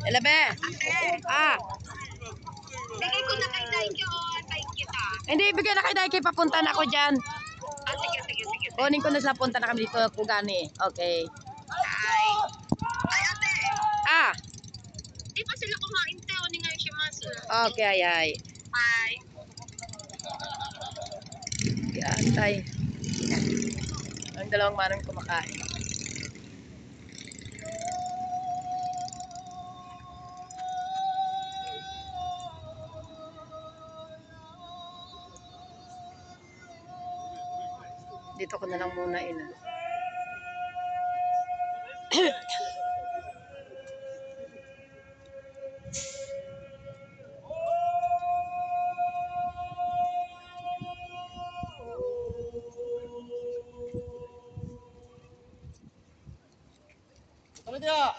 Elabe. Ah. Bigay ko na kay Daiki o antayin kita. Hindi, bigay na kay Daiki. Papunta na ako dyan. Ah, sige. Kunin ko na sila. Punta na kami dito. Kugani. Okay. Ay, ate. Ah. Di pa sila kumain te o ni nga shimasu. Okay, ay. Ay. Yan, tay. Ang dalawang manong kumakain. Dito ko na lang muna ina.それでは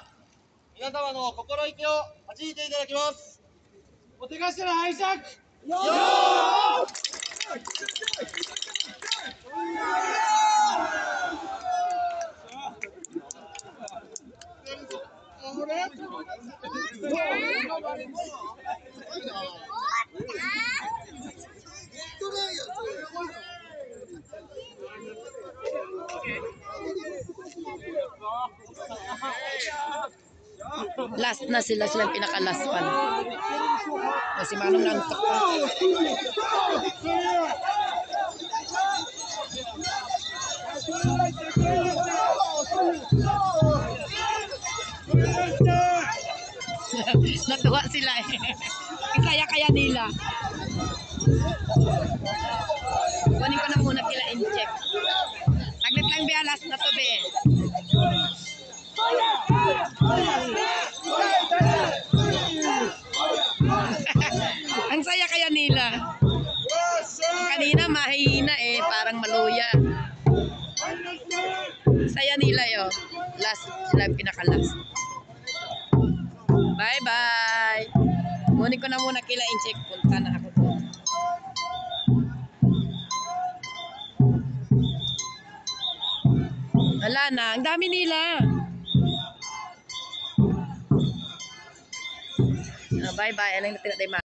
皆様の心意気を弾いていただきます。お手頭拝借よLast na sila pinaka-last pa. Kasi manong nantok pa. Natuwa sila eh. Kaya nila. Kunin ko na muna kila in-check. Saglit lang biya, last na to be. Ang saya kaya nila. Kanina mahina eh, parang maluya. Saya nila yo. Last sila pinaka-last. Bye-bye. Kunin ko na muna kila in-check. Punta na ako doon. Wala na. Ang dami nila. Bye-bye. Alang na tinatay